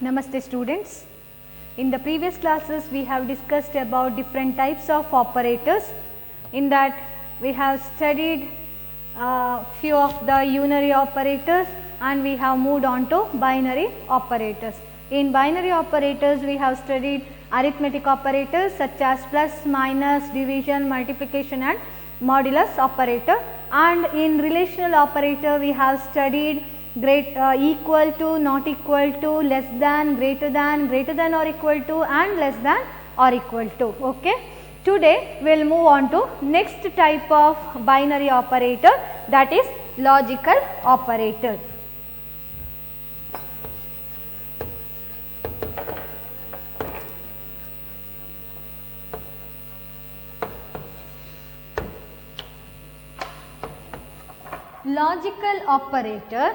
Namaste students. In the previous classes we have discussed about different types of operators. In that we have studied few of the unary operators and we have moved on to binary operators. In binary operators we have studied arithmetic operators such as plus, minus, division, multiplication and modulus operator, and in relational operator we have studied equal to, not equal to, less than, greater than or equal to, and less than or equal to. Okay. Today we will move on to next type of binary operator, that is logical operator. Logical operator,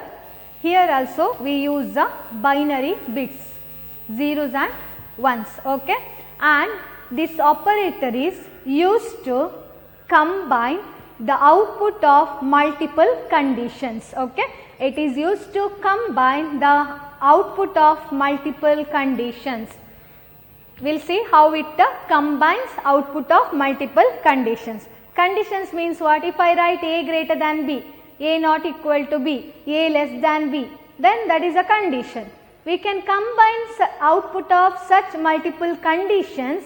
here also we use the binary bits, zeros and ones, okay, and this operator is used to combine the output of multiple conditions, okay. It is used to combine the output of multiple conditions. We will see how it combines output of multiple conditions. Conditions means what? If I write A greater than B, A not equal to B, A less than B, then that is a condition. We can combine output of such multiple conditions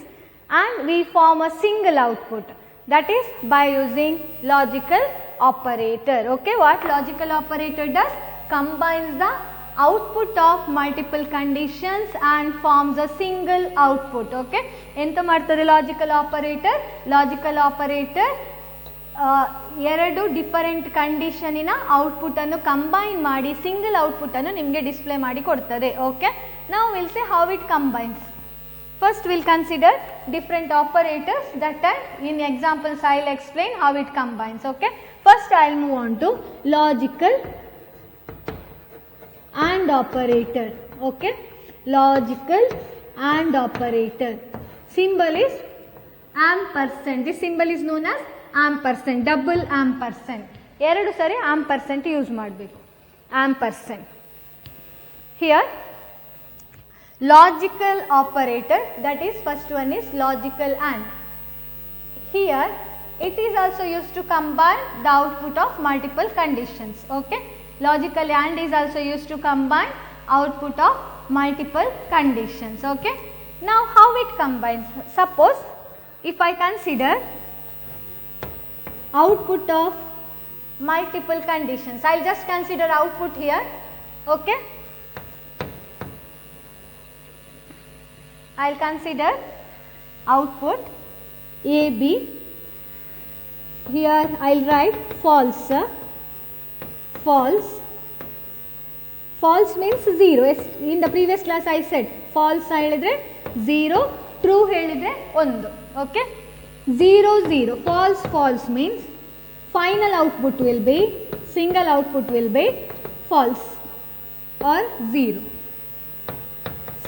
and we form a single output, that is by using logical operator. Okay, what logical operator does? Combines the output of multiple conditions and forms a single output. Okay, enta martade logical operator? Logical operator ಎರಡು different ಕಂಡೀಷನಿನ output ಅನ್ನು combine ಮಾಡಿ single output ಅನ್ನು ನಿಮಗೆ display ಮಾಡಿ ಕೊಡ್ತದೆ. Okay, ನಾವು will say how it combines. First will consider different operators that in examples I will explain how it combines. Okay, first I will move on to logical and operator. Okay, logical and operator. Symbol is ampersand. This symbol is known as ampersand, double ampersand. ಎರಡು ಸರಿ ampersand use ಮಾಡಬೇಕು. Ampersand. Here logical operator, that is first one is logical and. Here it is also used to combine the output of multiple conditions. Okay, logical and is also used to combine output of multiple conditions. Okay, now how it combines? Suppose if I consider output of multiple conditions, I will just consider output here. Okay, I will consider output AB. Here I will write false. False. False means 0. In the previous class I said false ಹೇಳಿದ್ರೆ 0, true ಹೇಳಿದ್ರೆ 1. Okay, 0 0. False false means final output will be, single output will be false or 0.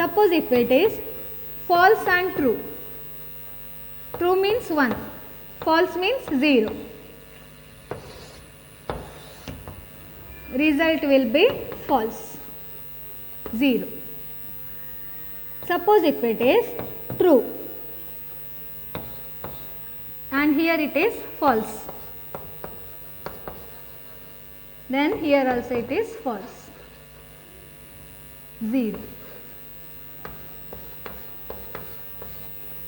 Suppose if it is false and true, true means 1, false means 0. Result will be false, 0. Suppose if it is true and here it is false, then here also it is false, 0.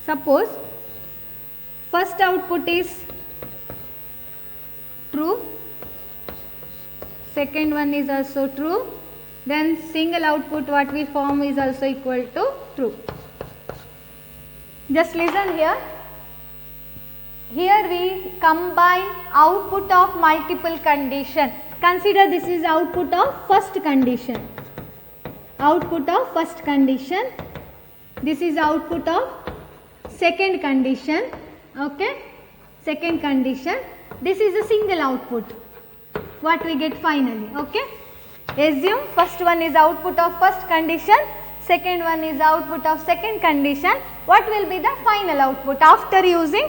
Suppose first output is true, second one is also true, then single output what we form is also equal to true. Just listen here. Here we combine output of multiple condition. Consider this is output of first condition. Output of first condition. This is output of second condition. Okay, second condition. This is a single output. What we get finally. Okay, assume first one is output of first condition, second one is output of second condition. What will be the final output after using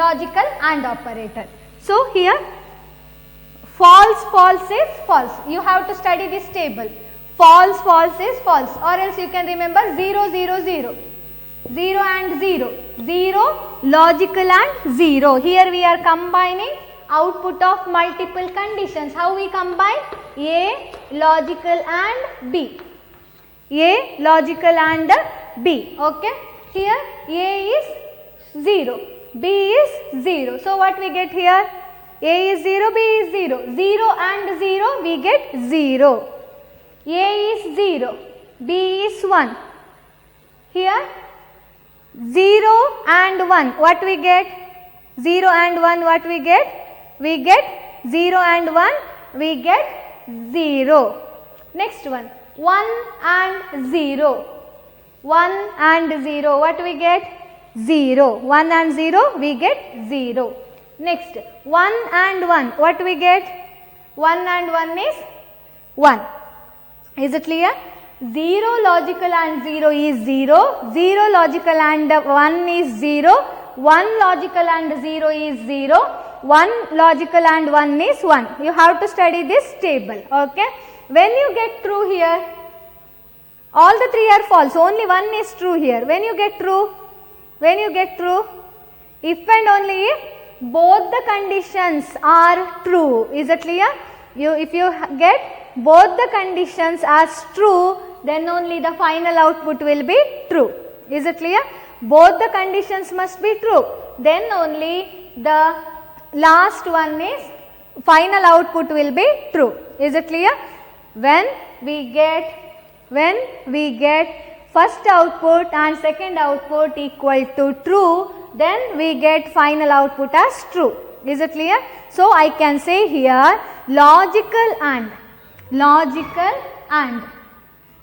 logical and operator? So here false false is false. You have to study this table. false, false is false, or else you can remember 0, 0, 0. 0 and 0. 0 logical and 0. Here we are combining output of multiple conditions. How we combine? A logical and B. A logical and B. Okay. Here A is 0. B is 0. So what we get here? A is 0, B is 0. 0 and 0 we get 0. A is 0. B is 1. Here 0 and 1. What we get? 0 and 1 what we get? We get 0 and 1. We get 0. Next one. 1 and 0. 1 and 0. What we get? 0. 1 and 0 we get 0. Next 1 and 1. What we get? 1 and 1 is 1. Is it clear? 0 logical and 0 is 0. 0 logical and 1 is 0. 1 logical and 0 is 0. 1 logical and 1 is 1. You have to study this table. Okay. When you get true here, all the three are false. Only one is true here. When you get true, if and only if both the conditions are true. Is it clear? If you get both the conditions as true, then only the final output will be true. Is it clear? Both the conditions must be true. Then only the last one is final output will be true. Is it clear? When we get first output and second output equal to true, then we get final output as true. Is it clear? So I can say here logical and,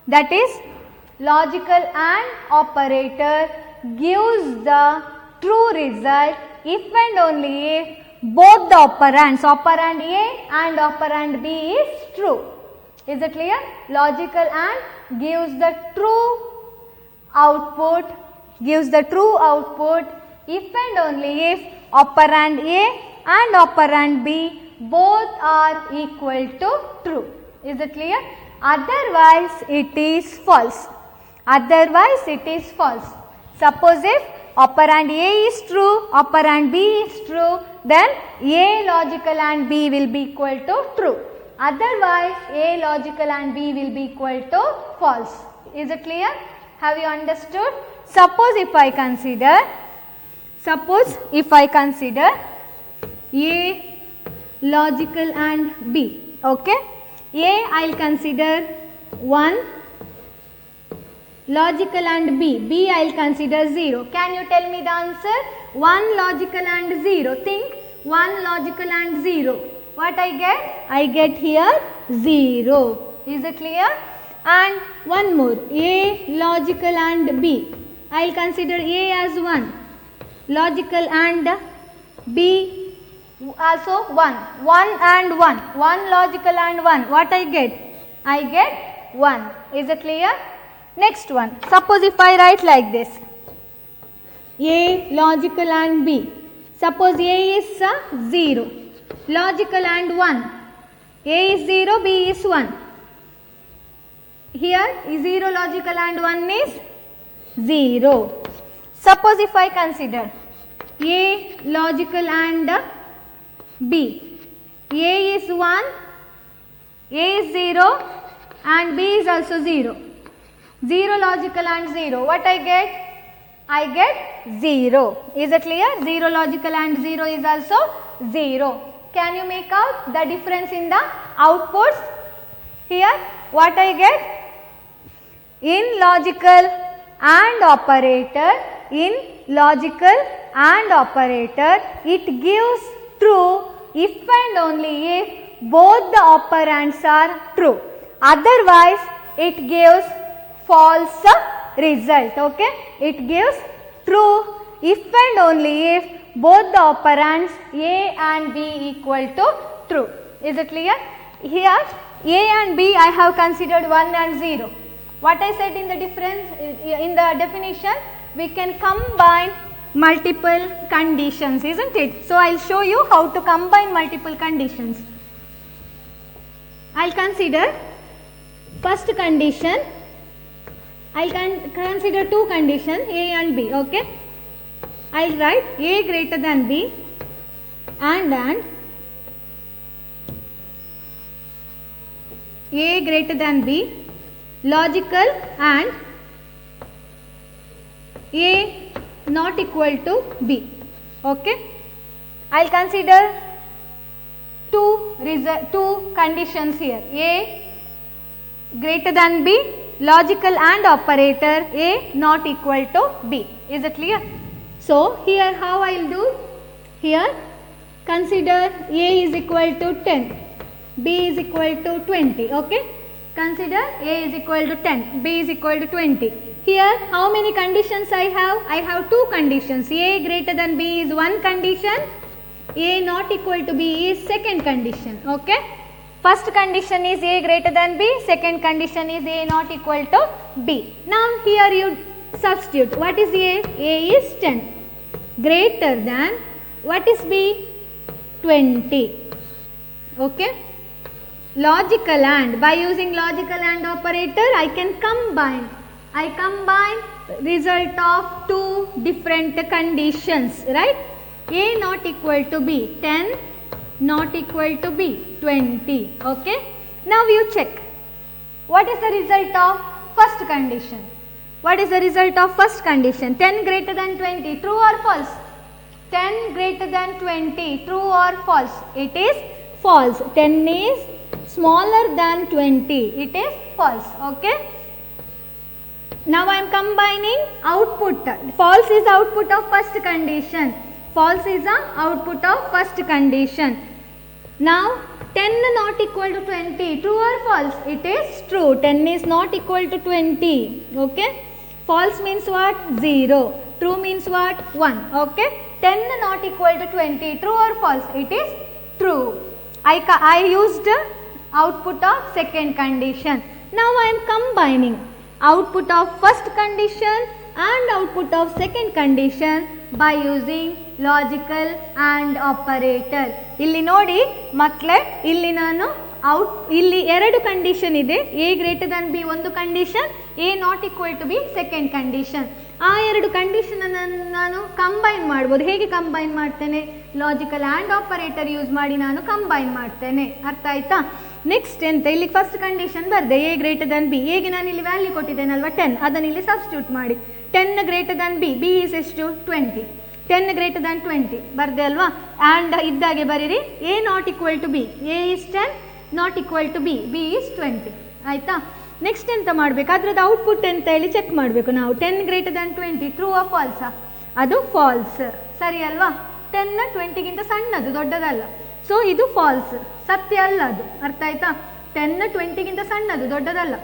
that is logical and operator gives the true result if and only if both the operands, operand A and operand B is true. Is it clear? Logical and gives the true output if and only if operand A and operand B both are equal to true. Is it clear? Otherwise it is false. Suppose if operand A is true, operand B is true, then A logical and B will be equal to true. Otherwise A logical and B will be equal to false. Is it clear? Have you understood? Suppose if I consider A logical and B. Okay. A I will consider 1 logical and B I will consider 0. Can you tell me the answer? 1 logical and 0. Think 1 logical and 0. What I get? I get here 0. Is it clear? And one more, A logical and B. I will consider A as 1 logical and B also 1. 1 and 1. 1 logical and 1. What I get? I get 1. Is it clear? Next one. Suppose if I write like this. A logical and B. Suppose A is 0. Logical and 1. A is 0, B is 1. Here 0 logical and 1 is 0. Suppose if I consider A logical and B. A is 1, A is 0 and B is also 0. 0 logical and 0. What I get? I get 0. Is it clear? 0 logical and 0 is also 0. Can you make out the difference in the outputs? Here what I get? In logical and operator, it gives true if and only if both the operands are true. Otherwise it gives false result. Okay, it gives true if and only if both the operands A and B equal to true. Is it clear? Here A and B I have considered 1 and 0. What I said in the difference in the definition, we can combine multiple conditions, isn't it? So I will show you how to combine multiple conditions. I will consider first condition, I can consider two conditions A and B. Okay, I will write A greater than B and A greater than B, logical and A not equal to B. Okay, I will consider two conditions here, A greater than B, logical and operator A not equal to B. Is it clear? So here how I will do? Here consider A is equal to 10, B is equal to 20. Okay, consider A is equal to 10, B is equal to 20. Here how many conditions I have? I have two conditions. A greater than B is one condition, A not equal to B is second condition. Okay, first condition is A greater than B, second condition is A not equal to B. Now here you substitute. What is A? A is 10, greater than, what is B? 20. Okay, logical and, by using logical and operator I can combine. I combine result of two different conditions, right? A not equal to B, 10 not equal to B, 20. Okay, now you check what is the result of first condition. What is the result of first condition? 10 greater than 20, true or false? 10 greater than 20, true or false? It is false. 10 is smaller than 20, it is false. Okay, now I am combining output. False is output of first condition. False is the output of first condition. Now 10 not equal to 20, true or false? It is true. 10 is not equal to 20. Okay, false means what? 0. True means what? 1. Okay, 10 not equal to 20, true or false? It is true. I used output of second condition. Now I am combining output of first condition and output of second condition by using logical and operator. ಇಲ್ಲಿ ನೋಡಿ ಮಕ್ಕಳೇ, ಇಲ್ಲಿ ನಾನು ಇಲ್ಲಿ ಎರಡು condition ಇದೆ. A greater than B ಒಂದು condition, A not equal to B second condition. ಆ ಎರಡು ಕಂಡೀಷನ್ ನಾನು ಕಂಬೈನ್ ಮಾಡ್ಬೋದು. ಹೇಗೆ ಕಂಬೈನ್ ಮಾಡ್ತೇನೆ? ಲಾಜಿಕಲ್ ಆ್ಯಂಡ್ ಆಪರೇಟರ್ ಯೂಸ್ ಮಾಡಿ ನಾನು ಕಂಬೈನ್ ಮಾಡ್ತೇನೆ. ಅರ್ಥ ಆಯ್ತಾ? ನೆಕ್ಸ್ಟ್ ಎಂತ, ಇಲ್ಲಿ ಫಸ್ಟ್ ಕಂಡೀಷನ್ ಬರ್ದೆ A greater than B. ಹೇಗೆ ನಾನು ಇಲ್ಲಿ ವ್ಯಾಲ್ಯೂ ಕೊಟ್ಟಿದ್ದೇನಲ್ವಾ 10, ಅದನ್ನು ಇಲ್ಲಿ ಸಬ್ಸ್ಟಿಟ್ಯೂಟ್ ಮಾಡಿ. 10 greater than B, B is ಎಷ್ಟು? 20. 10 greater than 20 ಬರ್ದೆ ಅಲ್ವಾ? ಆ್ಯಂಡ್ ಇದ್ದಾಗೆ ಬರೀರಿ A not equal to B. A is 10 not equal to B, B is 20. ಆಯ್ತಾ? ನೆಕ್ಸ್ಟ್ ಎಂತ ಮಾಡಬೇಕು? ಅದ್ರದ್ದು ಔಟ್ಪುಟ್ ಎಂತ ಹೇಳಿ ಚೆಕ್ ಮಾಡಬೇಕು ನಾವು. 10 greater than 20 ಟ್ರೂ ಆ ಫಾಲ್ಸಾ? ಅದು ಫಾಲ್ಸ್, ಸರಿ ಅಲ್ವಾ? 10 20ಗಿಂತ ಸಣ್ಣದು, ದೊಡ್ಡದಲ್ಲ. ಸೊ ಇದು ಫಾಲ್ಸ್, ಸತ್ಯ ಅಲ್ಲ ಅದು. ಅರ್ಥ ಆಯ್ತಾ? 10 20ಗಿಂತ ಸಣ್ಣದು, ದೊಡ್ಡದಲ್ಲ.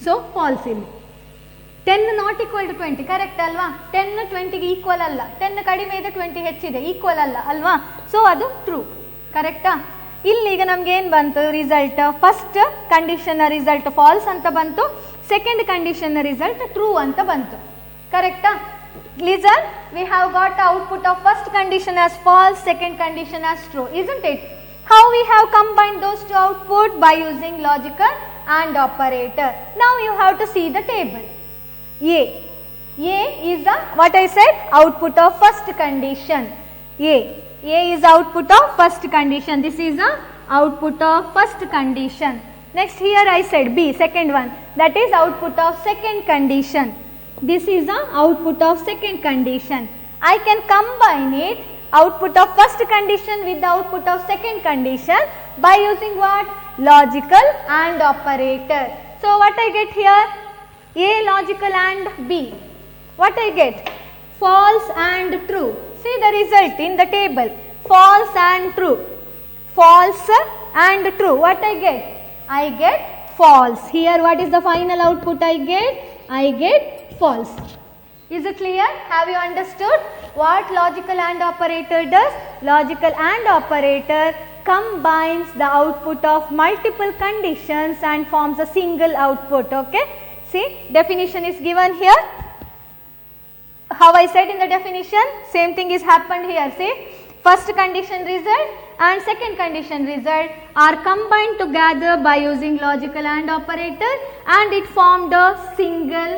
ಸೊ ಫಾಲ್ಸ್ ಇಲ್ಲಿ. 10 ನಾಟ್ ಈಕ್ವಲ್ ಟು 20 ಕರೆಕ್ಟ್ ಅಲ್ವಾ? 10 20ಗೆ ಈಕ್ವಲ್ ಅಲ್ಲ. 10 ಕಡಿಮೆ ಇದೆ, 20 ಹೆಚ್ಚಿದೆ, ಈಕ್ವಲ್ ಅಲ್ಲ ಅಲ್ವಾ? ಸೊ ಅದು ಟ್ರೂ. ಕರೆಕ್ಟಾ? ಇಲ್ಲಿ ಈಗ ನಮ್ಗೆ ಏನು ಬಂತು result? First condition result false ಅಂತ ಬಂತು, ಸೆಕೆಂಡ್ ಕಂಡೀಷನ್ ರಿಸಲ್ಟ್ ಟ್ರೂ ಅಂತ ಬಂತು. ಕರೆಕ್ಟಾ? Listen, we have got the output of first condition as false, second condition as true, isn't it? How we have combined those two output? By using logical and operator. Now you have to see the table. A is the, what I said, output of first condition. A is output of first condition. This is the output of first condition. Next here I said B, second one, that is output of second condition. This is the output of second condition. I can combine it, output of first condition with the output of second condition, by using what? Logical and operator. So what I get here? A logical and B. What I get? False and true. See the result in the table. False and true. False and true. What I get? I get false. Here what is the final output I get? I get false. Is it clear? Have you understood what logical and operator does? Logical and operator combines the output of multiple conditions and forms a single output. Okay? See, definition is given here. How I said in the definition, same thing is happened here. See, first condition result and second condition result are combined together by using logical AND operator and it formed a single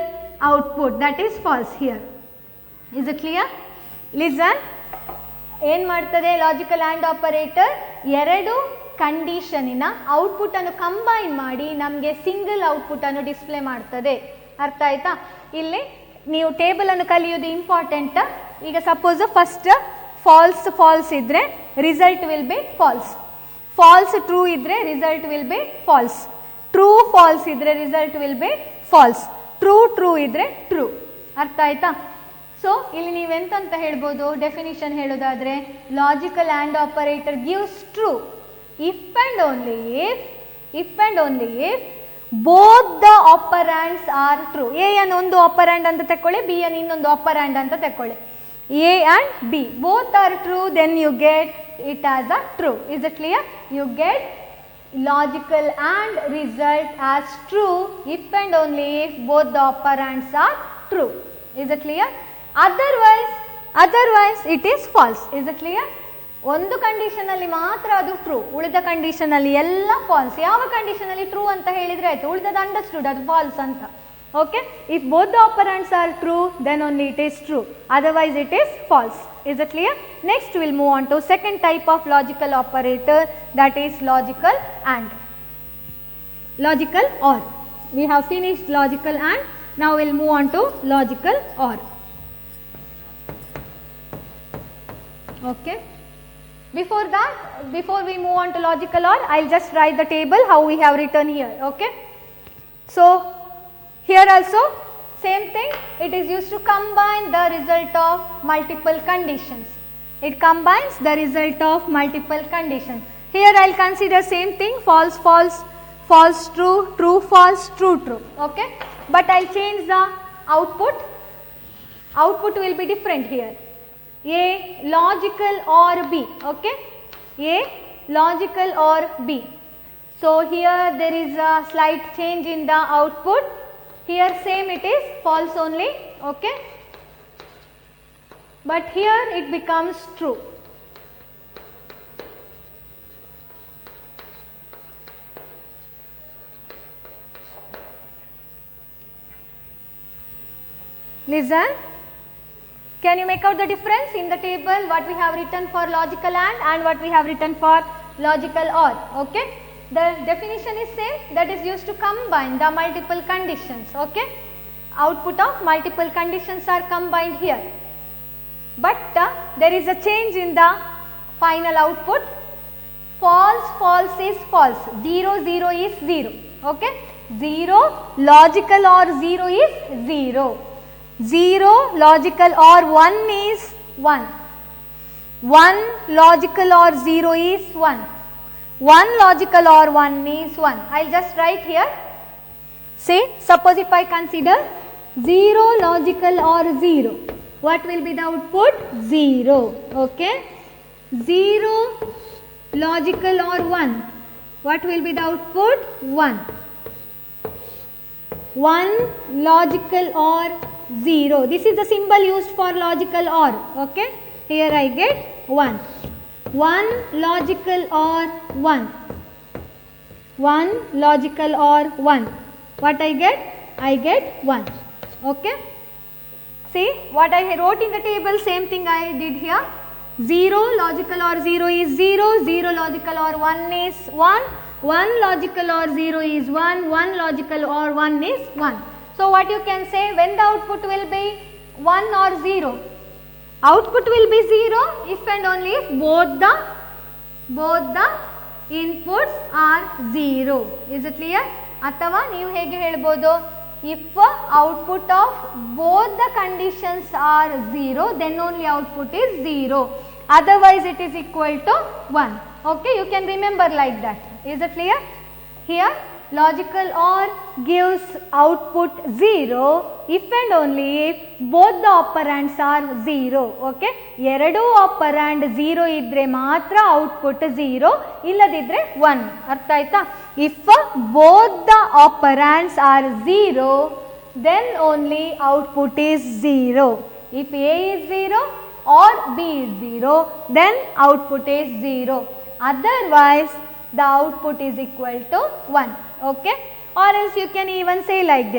output, that is false here. Is it clear? Listen, ಏನು ಮಾಡ್ತದೆ logical and operator, ಎರಡು ಕಂಡೀಷನಿನ output ಅನ್ನು combine ಮಾಡಿ ನಮಗೆ single output ಅನ್ನು display ಮಾಡ್ತದೆ. ಅರ್ಥ ಆಯ್ತಾ? ಇಲ್ಲಿ ನೀವು ಟೇಬಲ್ ಅನ್ನು ಕಲಿಯೋದು ಇಂಪಾರ್ಟೆಂಟ್. ಈಗ ಸಪೋಸ್ ಫಸ್ಟ್ ಫಾಲ್ಸ್ ಫಾಲ್ಸ್ ಇದ್ರೆ result will be false, false true ಇದ್ರೆ result will be false, true false ಇದ್ರೆ result will be false, true true ಇದ್ರೆ ಟ್ರೂ. ಅರ್ಥ ಆಯ್ತಾ? ಸೊ ಇಲ್ಲಿ ನೀವೆಂತ ಹೇಳ್ಬೋದು, ಡೆಫಿನಿಷನ್ ಹೇಳೋದಾದ್ರೆ logical and operator gives true if and only if both the operands are true. A ಅನ್ನು ಒಂದು ಆಪರಾಂಡ್ ಅಂತ ತಕೊಳ್ಳಿ, ಬಿ ಅನ್ನು ಇನ್ನೊಂದು ಆಪರಾಂಡ್ ಅಂತ ತಕೊಳ್ಳಿ. A and B both are true, then you get it as a true. Is it clear? You get logical and result as true if and only if both the operands are true. Is it clear? Otherwise it is false. Is it clear? ಒಂದು condition ಅಲ್ಲಿ ಮಾತ್ರ ಅದು true, ಉಳಿದ condition ಅಲ್ಲಿ ಎಲ್ಲ falls. ಯಾವ condition ಅಲ್ಲಿ true ಅಂತ ಹೇಳಿದ್ರೆ ಆಯ್ತು, ಉಳಿದದ್ದು ಅಂಡರ್ಸ್ಟುಡ್ ಅದು ಫಾಲ್ಸ್ ಅಂತ. Okay, if both the operands are true then only it is true, otherwise it is false. Is it clear? Next we will move on to second type of logical operator, that is logical AND. Logical OR. We have finished logical AND. Now we will move on to logical OR. Okay. Before that, before we move on to logical OR, I will just write the table how we have written here. Okay. So here also same thing, it is used to combine the result of multiple conditions. It combines the result of multiple conditions. Here I will consider same thing, false false, false true, true false, true true. Okay, but I will change the output. Output will be different here. A logical or B. Okay, A logical or B. So here there is a slight change in the output. Here same it is false only, okay, but here it becomes true. Listen, can you make out the difference in the table what we have written for logical and what we have written for logical OR? Okay. The definition is same, that is used to combine the multiple conditions. Okay, output of multiple conditions are combined here, but there is a change in the final output. False false is false, 0 0 is 0. Okay, 0 logical OR 0 is 0, 0 logical OR 1 is 1, 1 logical OR 0 is 1, 1 logical OR 1 is 1. I will just write here. Say, suppose if I consider 0 logical OR 0, what will be the output? 0. Okay. 0 logical OR 1, what will be the output? 1. 1 logical OR 0. This is the symbol used for logical OR. Okay. Here I get 1. 1 logical OR 1, 1 logical OR 1, what I get? I get 1. Okay. See what I wrote in the table, same thing I did here. 0 logical OR 0 is 0, 0 logical OR 1 is 1, 1 logical OR 0 is 1, 1 logical OR 1 is 1. So what you can say, when the output will be 1 or 0? Output will be 0 if and only if both the inputs are 0. Is it clear? ಅಥವಾ ನೀವು ಹೇಗೆ ಹೇಳ್ಬೋದು, if output of both the conditions are 0 then only output is 0, otherwise it is equal to 1. Okay, you can remember like that. Is it clear? Here logical OR gives output 0 if and only if both the operands are 0. Okay, ಎರಡು ಆಪರಾಂಡ್ 0 ಇದ್ರೆ ಮಾತ್ರ output 0, ಇಲ್ಲದಿದ್ರೆ 1. ಅರ್ಥ ಆಯ್ತಾ? If both the operands are 0 then only output is 0. If A is 0 or B is 0, then output is 0. Otherwise, the output is equal to 1. Okay? Or else you can even say like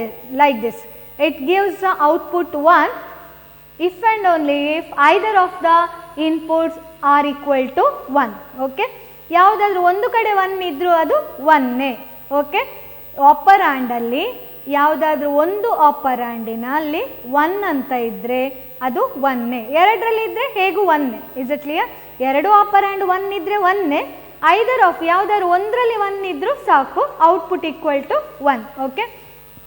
this. It gives the output 1 if and only if either of the inputs are equal to 1. Okay? ಯಾವುದಾದ್ರೂ ಒಂದು ಕಡೆ 1 ಇದ್ರೂ ಅದು 1. Okay, ಆಪರಾಂಡ್ ಅಲ್ಲಿ ಯಾವುದಾದ್ರೂ ಒಂದು ಆಪರಾಂಡಿನಲ್ಲಿ 1 ಅಂತ ಇದ್ರೆ ಅದು 1. ಎರಡರಲ್ಲಿ ಇದ್ರೆ ಹೇಗೂ 1. Is it clear? ಎರಡು ಆಪರಾಂಡ್ 1 ಇದ್ರೆ 1. ಐದರ್ ಆಫ್ ಯಾವುದಾದ್ರು ಒಂದರಲ್ಲಿ 1 ಇದ್ರೂ ಸಾಕು, output equal to 1. Okay,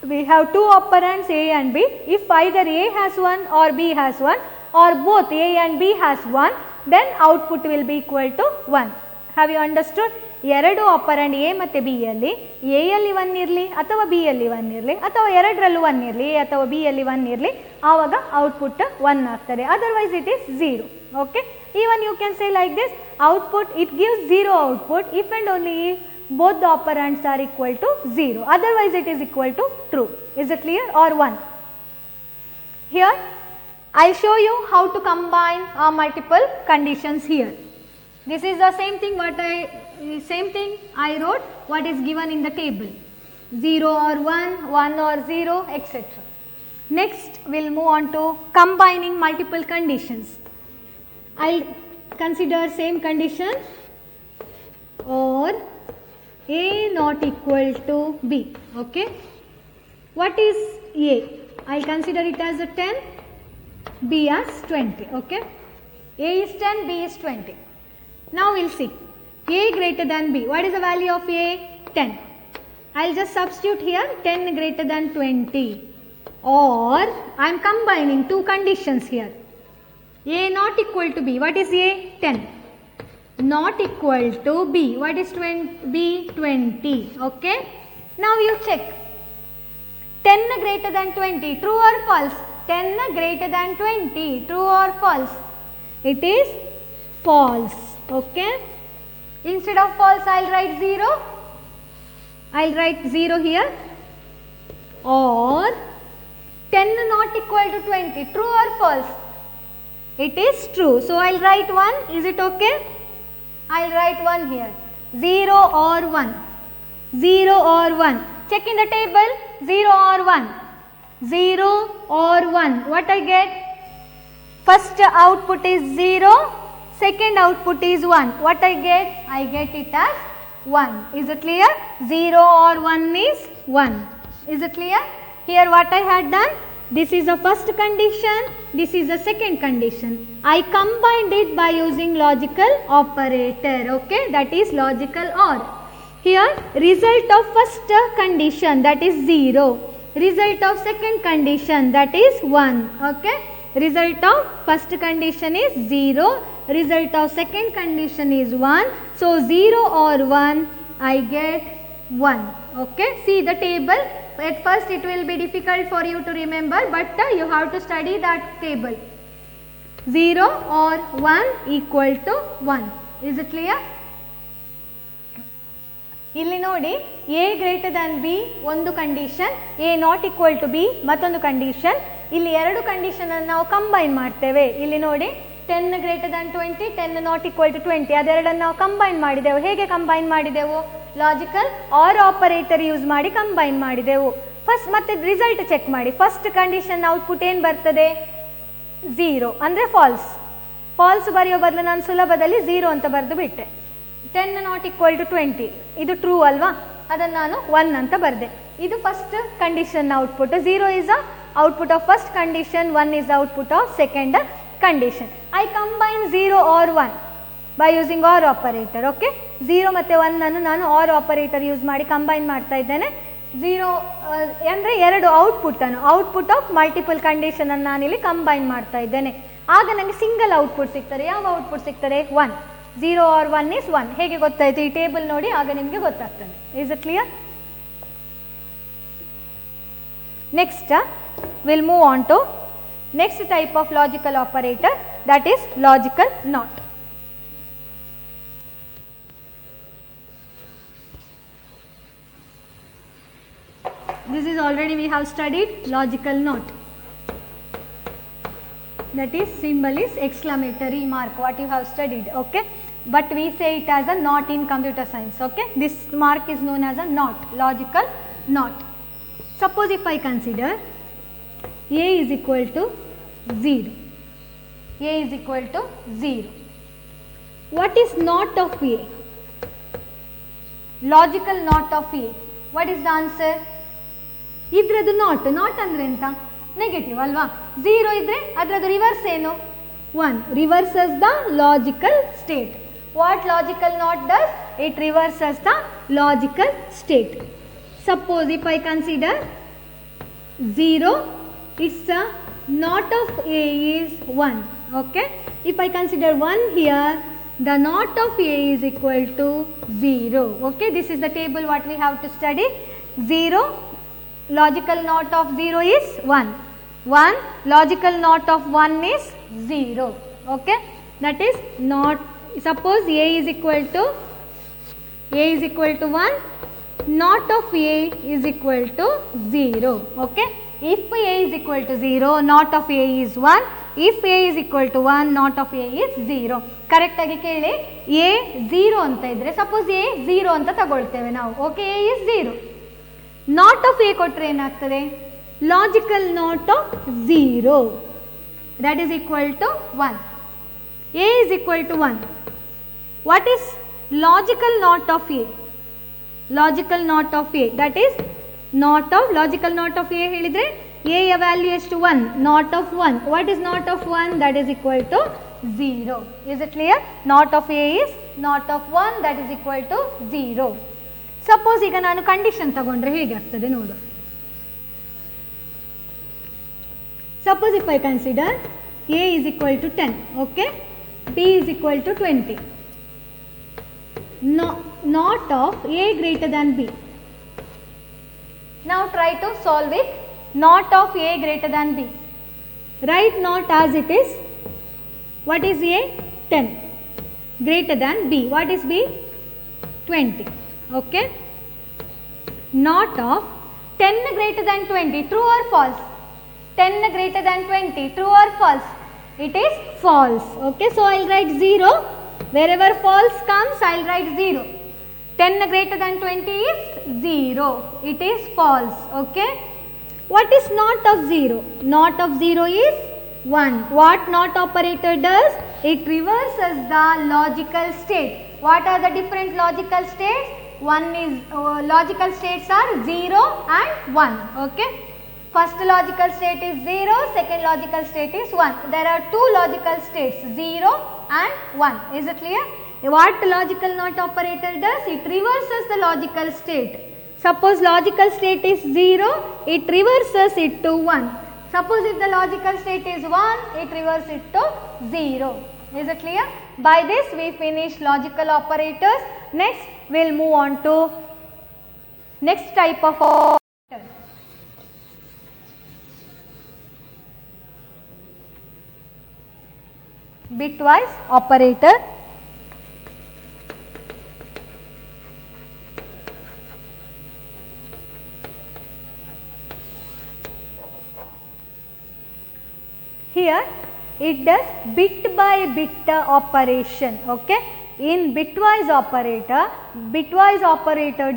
we have two operands A and B. If either A has 1 or B has 1 or both A and B has 1, then output will be equal to 1. Have you understood? ಎರಡು ಆಪರಾಂಡ್ A ಮತ್ತು B ಯಲ್ಲಿ A ಯಲ್ಲಿ 1 ಇರಲಿ ಅಥವಾ B ಯಲ್ಲಿ 1 ಇರಲಿ ಅಥವಾ ಎರಡರಲ್ಲೂ 1 ಇರಲಿ ಎ ಅಥವಾ ಬಿ ಯಲ್ಲಿ 1 ಇರಲಿ, ಆವಾಗ ಔಟ್ಪುಟ್ 1 ಆಗ್ತದೆ. Otherwise it is 0. Okay, even you can say like this, output, it gives 0 output if and only if both the operands are equal to 0. Otherwise it is equal to true. Is it clear? Or 1. Here I will show you how to combine multiple conditions here. This is the same thing I wrote what is given in the table. 0 or 1, 1 or 0, etc. Next we will move on to combining multiple conditions. I will consider same condition or A not equal to B. Okay, what is A? I will consider it as a 10, B as 20. Okay, A is 10, B is 20. Now we will see A greater than B. What is the value of A? 10. I will just substitute here 10 greater than 20, or I am combining two conditions here. A not equal to B. What is A? 10. Not equal to B. What is B? 20. Okay. Now you check. 10 greater than 20. True or false? 10 greater than 20. True or false? It is false. Okay. Instead of false, I will write 0. I will write 0 here. Or 10 not equal to 20. True or false? It is true. So I will write 1. Is it okay? I will write 1 here. 0 or 1. 0 or 1. Check in the table. 0 or 1. 0 or 1. What I get? First output is 0. Second output is 1. What I get? I get it as 1. Is it clear? 0 or 1 is 1. Is it clear? Here what I had done? This is the first condition. This is the second condition. I combined it by using logical operator. Okay, that is logical OR. Here result of first condition, that is 0. Result of second condition, that is 1. Okay, result of first condition is 0. Result of second condition is 1. So 0 or 1, I get 1. Okay, see the table. At first it will be difficult for you to remember, but you have to study that table. 0 or 1 equal to 1. Is it clear? ಇಲ್ಲಿ ನೋಡಿ, A greater than B ಒಂದು condition, A not equal to B ಮತ್ತೊಂದು condition. ಇಲ್ಲಿ ಎರಡು condition ಅನ್ನು ನಾವು combine ಮಾಡ್ತೇವೆ. ಇಲ್ಲಿ ನೋಡಿ, 10 greater than 20, 10 not equal to 20, ಅದೆರಡನ್ನು ನಾವು ಕಂಬೈನ್ ಮಾಡಿದೆವು. ಹೇಗೆ ಕಂಬೈನ್ ಮಾಡಿದೆವು? ಲಾಜಿಕಲ್ ಆರ್ ಆಪರೇಟರ್ ಯೂಸ್ ಮಾಡಿ ಕಂಬೈನ್ ಮಾಡಿದೆವು. ಫಸ್ಟ್ ಮತ್ತೆ ರಿಸಲ್ಟ್ ಚೆಕ್ ಮಾಡಿ. ಫಸ್ಟ್ ಕಂಡೀಷನ್ ಔಟ್ಪುಟ್ ಏನು ಬರ್ತದೆ? 0 ಅಂದರೆ ಫಾಲ್ಸ್. ಫಾಲ್ಸ್ ಬರೆಯೋ ಬದಲು ನಾನು ಸುಲಭದಲ್ಲಿ 0 ಅಂತ ಬರೆದು ಬಿಟ್ಟೆ. 10 ನಾಟ್ ಈಕ್ವಲ್ ಟು 20 ಇದು ಟ್ರೂ ಅಲ್ವಾ, ಅದನ್ನು ನಾನು 1 ಅಂತ ಬರೆದೆ. ಇದು first condition output. 0 is a output of first condition, 1 is output of second condition. I combine 0 or 1 by using or operator. Okay, 0 ಮತ್ತು 1 ಅನ್ನು ನಾನು ಆರ್ ಆಪರೇಟರ್ ಯೂಸ್ ಮಾಡಿ ಕಂಬೈನ್ ಮಾಡ್ತಾ ಇದ್ದೇನೆ. 0 ಅಂದರೆ ಎರಡು ಔಟ್ಪುಟ್ ಆಫ್ ಮಲ್ಟಿಪಲ್ ಕಂಡೀಷನ್ ಅನ್ನು ನಾನಿಲ್ಲಿ ಕಂಬೈನ್ ಮಾಡ್ತಾ ಇದ್ದೇನೆ. ಆಗ ನನಗೆ ಸಿಂಗಲ್ ಔಟ್ಪುಟ್ ಸಿಗ್ತದೆ. ಯಾವ ಔಟ್ಪುಟ್ ಸಿಗ್ತದೆ? 1. 0 ಆರ್ 1 ಇಸ್ 1. ಹೇಗೆ ಗೊತ್ತಾಯ್ತು? ಈ ಟೇಬಲ್ ನೋಡಿ, ಆಗ ನಿಮಗೆ ಗೊತ್ತಾಗ್ತದೆ. Is it clear? Next will move on to next type of logical operator, that is logical NOT. This is already we have studied logical NOT. that is symbol is exclamatory mark, what you have studied, okay, but we say it as a not in computer science, okay. This mark is known as a not, logical not. Suppose if I consider A is equal to 0, A is equal to 0. What is not of A? Logical not of A. What is the answer? ಇದ್ರದ್ದು not ಅಂದ್ರೆ ಎಂತ? Negative ಅಲ್ವಾ? 0 ಇದ್ರೆ ಅದರದ್ದು reverse ಏನು? 1. Reverses the logical state. What logical not does? It reverses the logical state. Suppose if I consider 0, its not of A is 1. Okay. If I consider 1 here, the not of A is equal to 0. Okay. This is the table what we have to study. 0, logical not of 0 is 1. 1, logical not of 1 is 0. Okay. That is not. Suppose A is equal to 1, not of A is equal to 0. Okay. If A is equal to 0, not of A is 1. If A is equal to 1, not of A is 0. Correct ಆಗಿ ಕೇಳಿ. A 0 ಅಂತ ಇದ್ರೆ suppose A 0 ಅಂತ ತಗೊಳ್ತೇವೆ ನಾವು. Okay, A is 0. Not of A ಕೊಟ್ಟರೆ ಏನಾಗ್ತದೆ? Logical not of 0, that is equal to 1. A is equal to 1. What is logical not of A? Logical not of A, that is not of, logical not of A ಹೇಳಿದ್ರೆ A ಯ value ಎಷ್ಟು? 1. Not of 1. What is not of 1? That is equal to 0. Is it clear? Not of A is not of 1, that is equal to 0. Suppose ಈಗ ನಾನು condition ತಗೊಂಡ್ರೆ ಹೇಗೆ ಆಗ್ತದೆ ನೋಡು. Suppose if I consider A is equal to 10, okay, B is equal to 20. Not of A greater than B. Now try to solve it. Not of A greater than B. Write not as it is. What is A? 10. Greater than B. What is B? 20. Okay. Not of 10 greater than 20. True or false? 10 greater than 20. True or false? It is false. Okay. So I will write 0. Wherever false comes, I will write 0. 10 greater than 20 is 0. It is false. Okay. What is not of 0? Not of 0 is 1. What not operator does? It reverses the logical state. What are the different logical states? One is logical states are 0 and 1. Okay. First logical state is 0, second logical state is 1. There are two logical states, 0 and 1. Is it clear? What logical not operator does? It reverses the logical state. Suppose logical state is 0, it reverses it to 1. Suppose if the logical state is 1, it reverses it to 0. Is it clear? By this we finish logical operators. Next we will move on to next type of operator. Bitwise operator. Here it does bit by bit operation. Okay. In bitwise operator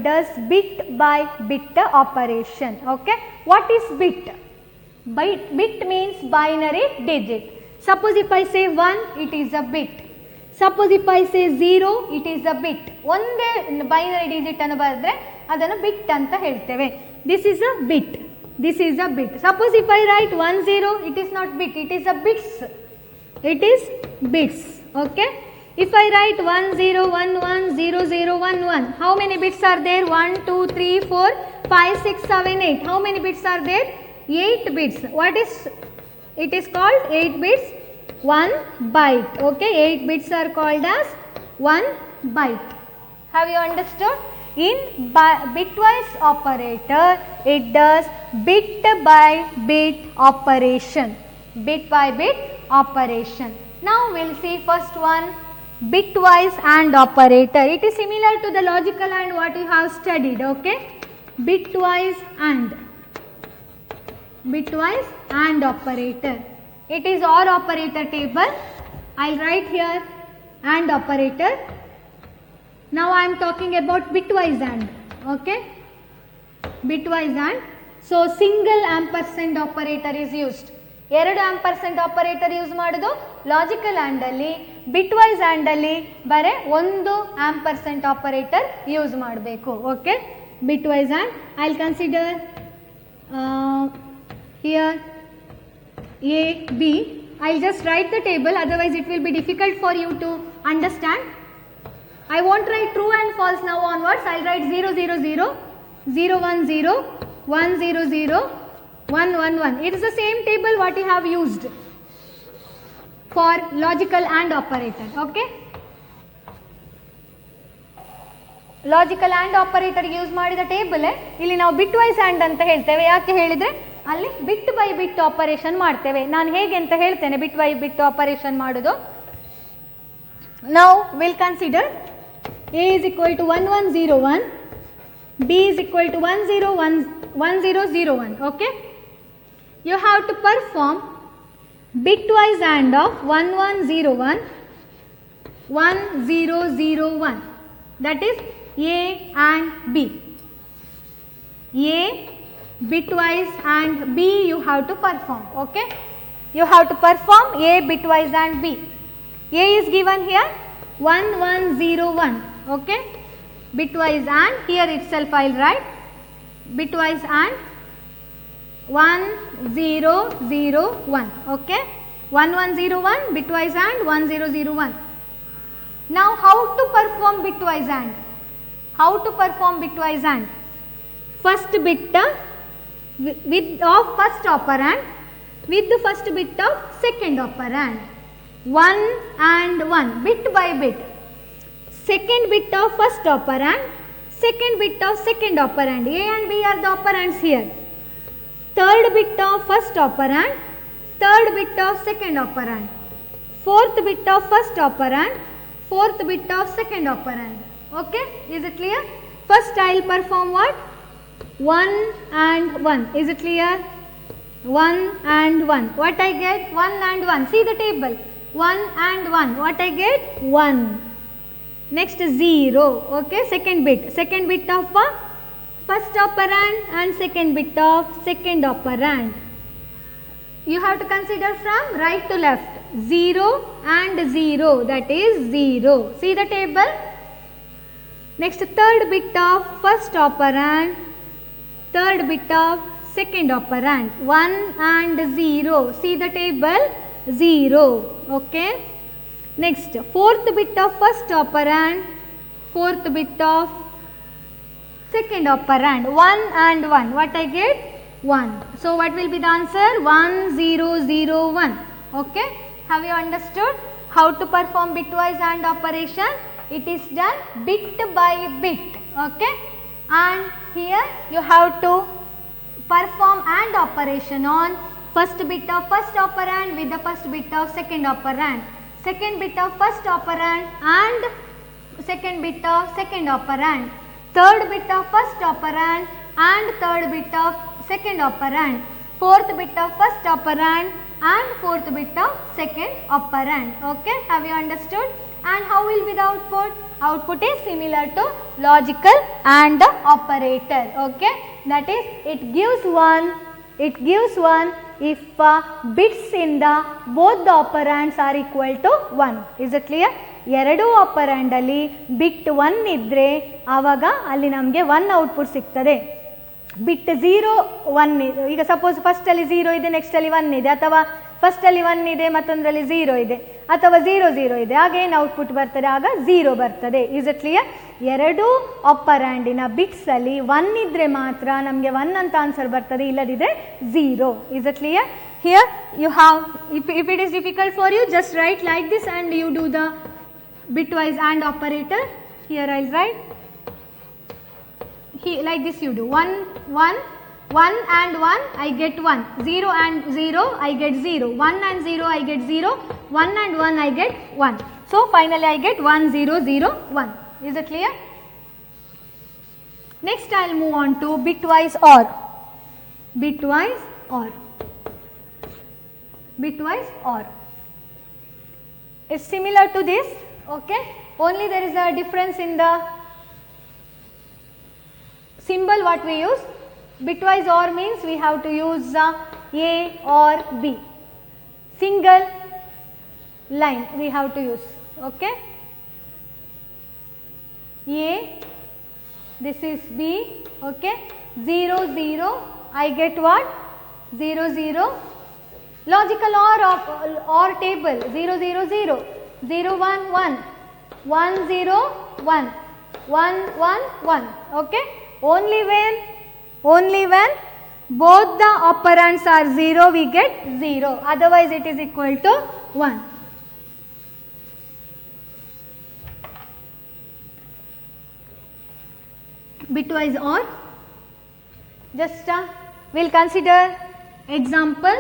does bit by bit operation. Okay. What is bit? Bit means binary digit. Suppose if I say 1, it is a bit. Suppose if I say 0, it is a bit. ಒಂದೇ binary digit ಅನ್ನು ಬರೆದ್ರೆ ಅದನ್ನು bit ಅಂತ ಹೇಳ್ತೇವೆ. This is a bit. This is a bit. Suppose if I write 1 0, it is not bit, it is a bits. It is bits. Okay. If I write 1 0 1 1 0 0 1 1, how many bits are there? 1 2 3 4 5 6 7 8. How many bits are there? 8 bits. What is it is called? 8 bits, 1 byte. Okay. 8 bits are called as 1 byte. Have you understood? In bitwise operator, it does bit by bit operation. Bit by bit operation. Now we will see first one, bitwise AND operator. It is similar to the logical AND what you have studied. Okay. Bitwise AND. Bitwise AND operator. It is OR operator table. I'll write here AND operator. Now I am talking about bitwise AND. Okay, bitwise AND. So single ampersand operator is used. ಎರಡು ampersand operator use ಮಾಡೋದು logical and ಅಲ್ಲಿ, bitwise and ಅಲ್ಲಿ ಬರೀ ಒಂದು ampersand operator use ಮಾಡಬೇಕು. Okay, bitwise and I will consider here A, B. I will just write the table, otherwise it will be difficult for you to understand. I won't write true and false now onwards. I will write 0, 0, 0, 0, 1, 0, 1, 0, 0, 1, 1, 1. It is the same table what you have used for logical AND operator. Okay. Logical and operator use ಮಾಡಿದ table ಇಲ್ಲಿ ನಾವು ಬಿಟ್ wise and ಅಂತ ಹೇಳ್ತೇವೆ. ಯಾಕೆ ಹೇಳಿದರೆ ಅಲ್ಲಿ ಬಿಟ್ by bit operation ಮಾಡ್ತೇವೆ. ನಾನು ಹೇಗೆ ಅಂತ ಹೇಳ್ತೇನೆ ಬಿಟ್ ಬೈ ಬಿಟ್ ಆಪರೇಷನ್ ಮಾಡೋದು. ನಾವು will consider A is equal to 1 1 0 1, B is equal to 1 0 1 1 0 0 1. Okay, you have to perform bitwise AND of 1 1 0 1 1 0 0 1. That is A and B. A bitwise and B you have to perform. Okay, you have to perform A bitwise and B. A is given here 1 1 0 1. Okay, bitwise and here itself I will write bitwise and 1 0 0 1. Okay, 1 1 0 1 bitwise and 1 0 0 1. Now how to perform bitwise AND? How to perform bitwise AND? First bit with of first operand with the first bit of second operand. 1 and 1 bit by bit. Second bit of first operand, second bit of second operand. A and B are the operands here. Third bit of first operand, third bit of second operand. Fourth bit of first operand, fourth bit of second operand. Okay, is it clear? First I will perform what? 1 and 1. Is it clear? 1 and 1. What I get? 1 and 1. See the table. 1 and 1. What I get? 1. Next 0. Okay, second bit. Second bit of first operand and second bit of second operand. You have to consider from right to left. 0 and 0. That is 0. See the table. Next third bit of first operand, third bit of second operand. 1 and 0. See the table. 0. Okay. Next fourth bit of first operand, fourth bit of second operand. 1 and 1. What I get? 1. So what will be the answer? 1 0 0 1. Okay. Have you understood how to perform bitwise AND operation? It is done bit by bit. Okay, and here you have to perform AND operation on first bit of first operand with the first bit of second operand, second bit of first operand and second bit of second operand, third bit of first operand and third bit of second operand, fourth bit of first operand and fourth bit of second operand. Okay, have you understood? And how will be the output? Output is similar to logical AND operator. Okay, that is it gives 1 if bits in the both the operands are equal to 1. Is it clear? ಎರಡು ಆಪರಾಂಡ್ ಅಲ್ಲಿ ಬಿಟ್ 1 ಇದ್ರೆ ಆವಾಗ ಅಲ್ಲಿ ನಮಗೆ 1 output ಸಿಗ್ತದೆ. ಬಿಟ್ 0 1 ಈಗ suppose first ಅಲ್ಲಿ 0 ಇದೆ, ನೆಕ್ಸ್ಟ್ ಅಲ್ಲಿ 1 ಇದೆ, ಅಥವಾ ಫಸ್ಟ್ ಅಲ್ಲಿ 1 ಇದೆ ಮತ್ತೊಂದರಲ್ಲಿ 0 ಇದೆ, ಅಥವಾ 0 0 ಇದೆ, ಆಗ ಏನು ಔಟ್ಪುಟ್ ಬರ್ತದೆ? ಆಗ 0 ಬರ್ತದೆ. Is it clear? ಎರಡು ಆಪರಾಂಡಿನ ಬಿಟ್ಸ್ ಅಲ್ಲಿ 1 ಇದ್ರೆ ಮಾತ್ರ ನಮಗೆ 1 ಅಂತ ಆನ್ಸರ್ ಬರ್ತದೆ, ಇಲ್ಲದಿದ್ರೆ 0. Is it clear? Here you have, if it is difficult for you, just write like this and you do the bitwise AND operator. Here I will write. Here, like this you do 1 1 1 and 1 I get 1, 0 and 0 I get 0, 1 and 0 I get 0, 1 and 1 I get 1. So finally I get 1 0 0 1. Is it clear? Next I will move on to bitwise OR. Bitwise OR. bitwise OR. It's similar to this, okay, only there is a difference in the symbol what we use. Bitwise OR means we have to use A or B, single line we have to use, okay. A, this is B, okay, 0 0, I get what? 0 0, logical OR table, 0 0 0, 0 1 1, 1 0 1, 1 1 1, okay. Only when both the operands are 0 we get 0, otherwise it is equal to 1. Bitwise OR, just we will consider example.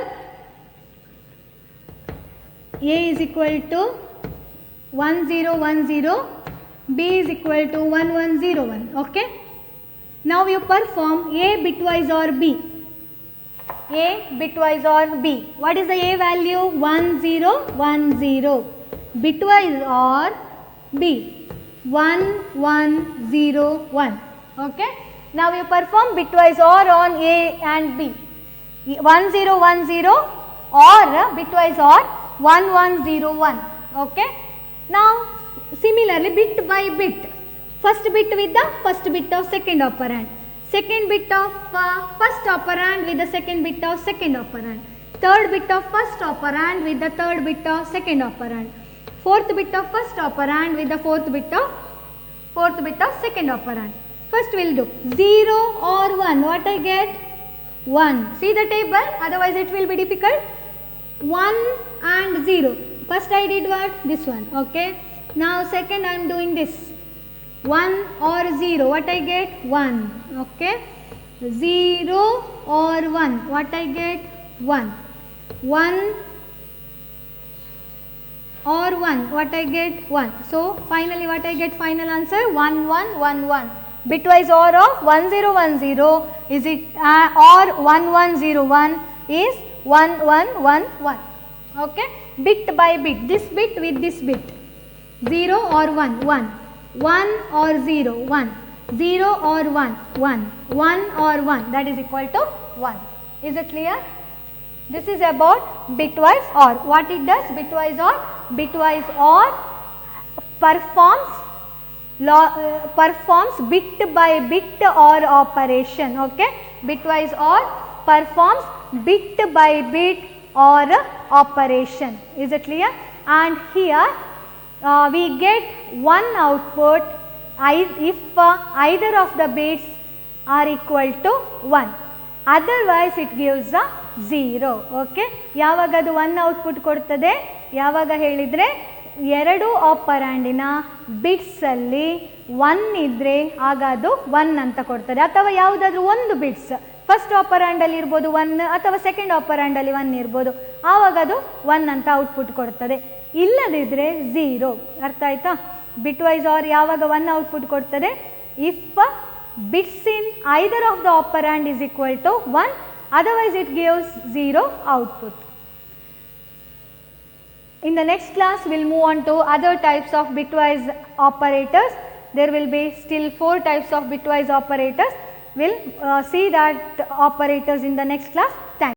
A is equal to 1 0 1 0, B is equal to 1 1 0 1, okay. Now you perform A bitwise OR B. A bitwise OR B. What is the A value? 1 0 1 0. Bitwise OR B. 1 1 0 1. Okay. Now you perform bitwise OR on A and B. 1 0 1 0 or bitwise OR 1 1 0 1. Okay. Now similarly bit by bit. First bit with the first bit of second operand. Second bit of first operand with the second bit of second operand. Third bit of first operand with the third bit of second operand. Fourth bit of first operand with the fourth bit of second operand. First we will do 0 or 1. What I get? 1. See the table, otherwise it will be difficult. 1 and 0. First I did what? This one. Okay. Now second I am doing this. 1 or 0. What I get? 1. Okay. 0 or 1. What I get? 1. 1 or 1. What I get? 1. So finally what I get? Final answer 1 1 1 1. Bitwise OR of 1 0 1 0 is it or 1 1 0 1 is 1 1 1 1. Okay. Bit by bit. This bit with this bit. 0 or 1 1. 1 or 0 1. 0 or 1 1. 1 or 1, that is equal to 1. Is it clear? This is about bitwise OR. What it does? Bitwise OR. Bitwise OR performs bit by bit OR operation. Okay. Bitwise OR performs bit by bit OR operation. Is it clear? And here we get one output if either of the bits are equal to 1. Otherwise it gives a 0. Okay. ಯಾವಾಗ ಅದು 1 output ಕೊಡ್ತದೆ? ಯಾವಾಗ ಹೇಳಿದರೆ ಎರಡು ಆಪರಾಂಡಿನ bits ಅಲ್ಲಿ 1 ಇದ್ರೆ ಆಗ ಅದು 1 ಅಂತ ಕೊಡ್ತದೆ. ಅಥವಾ ಯಾವುದಾದ್ರೂ ಒಂದು ಬಿಟ್ಸ್ ಫಸ್ಟ್ ಆಪರಾಂಡ್ ಅಲ್ಲಿ ಇರ್ಬೋದು 1 ಅಥವಾ ಸೆಕೆಂಡ್ ಆಪರಾಂಡ್ ಅಲ್ಲಿ 1 ಇರ್ಬೋದು, ಆವಾಗ ಅದು 1 ಅಂತ ಔಟ್ಪುಟ್ ಕೊಡ್ತದೆ. ಇಲ್ಲದಿದ್ರೆ 0. ಅರ್ಥ ಆಯ್ತಾ? ಬಿಟ್ವೈಸ್ ಆರ್ ಯಾವಾಗ 1 ಔಟ್ಪುಟ್ ಕೊಡ್ತದೆ? If bits in either of the operand is equal to 1, otherwise it gives 0 output. In the next class we will move on to other types of bitwise operators. There will be still 4 types of bitwise operators. We will see that operators in the next class. Thank you.